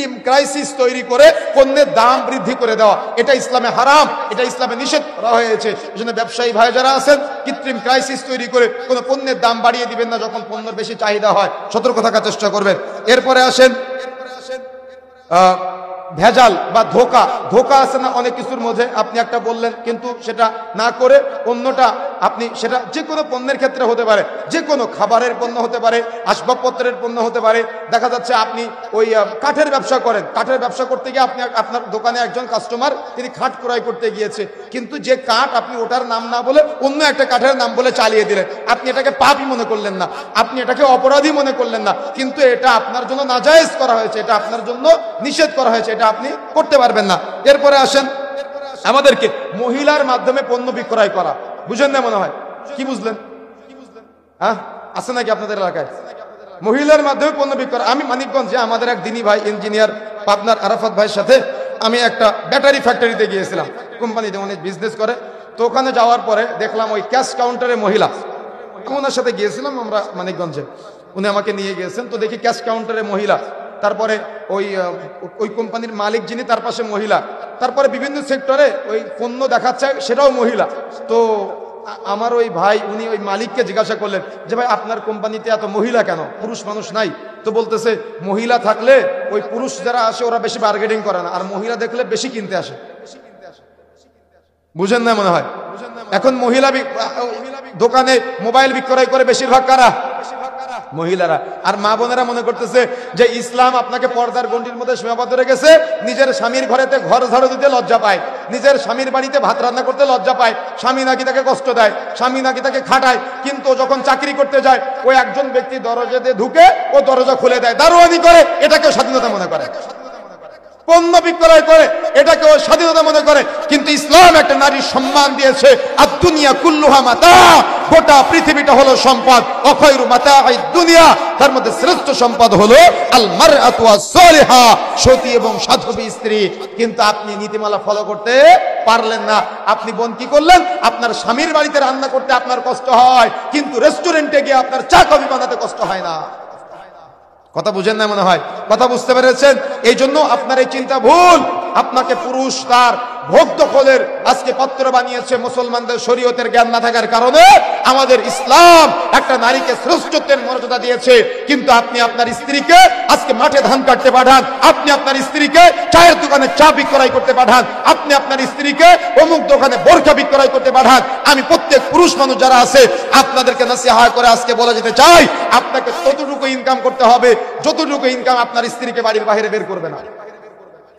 কৃত্রিম ক্রাইসিস তৈরি করে পণ্যের দাম বৃদ্ধি করে দেওয়া, এটা ইসলামে হারাম, এটা ইসলামে নিষেধ করা হয়েছে। এজন্য ব্যবসায়ী ভাই যারা আছেন, কৃত্রিম ক্রাইসিস তৈরি করে কোনো পণ্যের দাম বাড়িয়ে দিবেন না যখন পণ্যের বেশি চাহিদা হয়, সতর্ক থাকার চেষ্টা করবেন। এরপরে আসেন ভেজাল বা ধোকা। ধোকা আছে না অনেক কিছুর মধ্যে, আপনি একটা বললেন কিন্তু সেটা না করে অন্যটা আপনি, সেটা যে কোনো পণ্যের ক্ষেত্রে হতে পারে, যে কোনো খাবারের পণ্য হতে পারে, আসবাবপত্রের পণ্য হতে পারে। দেখা যাচ্ছে আপনি ওই কাঠের ব্যবসা করেন, কাঠের ব্যবসা করতে গিয়ে আপনি আপনার দোকানে একজন কাস্টমার তিনি খাট ক্রয় করতে গিয়েছে, কিন্তু যে কাঠ আপনি ওটার নাম না বলে অন্য একটা কাঠের নাম বলে চালিয়ে দিলেন। আপনি এটাকে পাপই মনে করলেন না, আপনি এটাকে অপরাধী মনে করলেন না, কিন্তু এটা আপনার জন্য নাজায়েজ করা হয়েছে, এটা আপনার জন্য নিষেধ করা হয়েছে, এটা আপনি করতে পারবেন না। এরপরে আসেন আমাদেরকে মহিলার মাধ্যমে পণ্য বিক্রয় করা। বুঝেন না মনে হয়? কি বুঝলেন? হ্যাঁ, আছে নাকি আপনাদের এলাকায় মহিলার মাধ্যমে পণ্য বিক্রয়? আমি মানিকগঞ্জে আমাদের এক দিনী ভাই ইঞ্জিনিয়ার পাবনার আরাফাত ভাইয়ের সাথে আমি একটা ব্যাটারি ফ্যাক্টরিতে গিয়েছিলাম, কোম্পানিতে উনি বিজনেস করে। তো ওখানে যাওয়ার পরে দেখলাম ওই ক্যাশ কাউন্টারে মহিলা, ওনার সাথে গিয়েছিলাম আমরা মানিকগঞ্জে, উনি আমাকে নিয়ে গিয়েছেন। তো দেখি ক্যাশ কাউন্টারে মহিলা, তারপরে ওই কোম্পানির মালিক যিনি তার পাশে মহিলা, তারপরে বিভিন্ন সেক্টরে ওই পণ্য দেখাচ্ছে সেটাও মহিলা। তো আমার ওই ভাই উনি ওই মালিককে জিজ্ঞাসা করলেন যে ভাই আপনার কোম্পানিতে এত মহিলা কেন, পুরুষ মানুষ নাই? তো বলতেছে মহিলা থাকলে ওই পুরুষ যারা আসে ওরা বেশি বার্গেনিং করে না, আর মহিলা দেখলে বেশি কিনতে আসে। বুঝেন না মনে হয়? এখন মহিলা দোকানে মোবাইল বিক্রয় করে বেশিরভাগ কারা? মহিলারা। আর মা বোনেরা মনে করতেছে যে ইসলাম আপনাকে পর্দার গণ্ডির মধ্যে সীমাবদ্ধ রেখেছে, নিজের স্বামীর ঘরেতে ঘর ঝাড়ু দিতে লজ্জা পায়, নিজের স্বামীর বাড়িতে ভাত রান্না করতে লজ্জা পায়, স্বামী নাকি তাকে কষ্ট দেয়, স্বামী নাকি তাকে খাটায়, কিন্তু যখন চাকরি করতে যায় ওই একজন ব্যক্তি দরজা দিয়ে ঢুকে ও দরজা খুলে দেয়, দারোয়ানি করে, এটাকেও স্বাধীনতা মনে করে, পণ্য বিক্রয় করে এটাকেও স্বাধীনতা মনে করে। কিন্তু ইসলাম একটা নারীর সম্মান দিয়েছে, আদ-দুনিয়া কুল্লুহা মাতা, গোটা পৃথিবীটা হলো সম্পদ, অখয়রু মাতাঈদ দুনিয়া, তার মধ্যে শ্রেষ্ঠ সম্পদ হলো আল মারআতু আস-সালিহা, সতী এবং সাধবী স্ত্রী। কিন্তু আপনি নীতিমালা ফলো করতে পারলেন না। আপনি বোন কি করলেন? আপনার স্বামীর বাড়িতে রান্না করতে আপনার কষ্ট হয়, কিন্তু রেস্টুরেন্টে গিয়ে আপনার চা কফি বানাতে কষ্ট হয় না। কথা বুঝেন না মনে হয়? কথা বুঝতে পেরেছেন? এই জন্য আপনার এই চিন্তা ভুল। আপনাকে পুরুষ তার ভোগ দখলের আজকে পাত্র বানিয়েছে মুসলমানদের শরীয়তের জ্ঞান না থাকার কারণে। আমাদের ইসলাম একটা নারীকে শ্রেষ্ঠত্বের মর্যাদা দিয়েছে, কিন্তু আপনি আপনার স্ত্রীকে আজকে মাঠে ধান কাটতে পাঠান, আপনি আপনার স্ত্রীকে চায়ের দোকানে চা বিক্রয় করতে পাঠান, আপনি আপনার স্ত্রীকে অমুক দোকানে বোরকা বিক্রয় করতে পাঠান। আমি প্রত্যেক পুরুষ মানুষ যারা আছে আপনাদেরকে নসিহত করে আজকে বলে যেতে চাই, আপনাকে ততটুকু ইনকাম করতে হবে যতটুকু ইনকাম আপনার স্ত্রীকে বাড়ির বাইরে বের করবে না।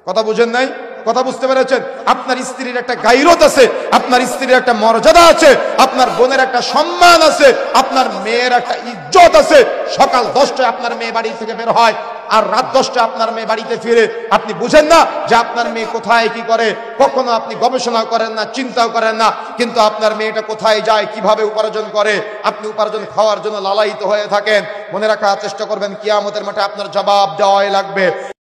কথা বুঝেন নাই? কথা বুঝতে পেরেছেন? আপনার স্ত্রীর একটা গায়রত আছে, আপনার স্ত্রীর একটা মর্যাদা আছে, আপনার বোনের একটা সম্মান আছে, আপনার মেয়ের একটা ইজ্জত আছে। সকাল 10টায় আপনার মেয়ে বাড়ি থেকে বের হয় আর রাত 10টায় আপনার মেয়ে বাড়িতে ফিরে। আপনি বুঝেন না যে আপনার মেয়ে কোথায় কি করে? কখনো আপনি গবেষণা করেন না, চিন্তাও করেন না, কিন্তু আপনার মেয়েটা কোথায় যায়, কিভাবে উপার্জন করে, আপনি উপার্জন খাওয়ার জন্য লালায়িত হয়ে থাকেন। মনে রাখার চেষ্টা করবেন, কিয়ামতের মাঠে আপনার জবাব দেওয়াই লাগবে।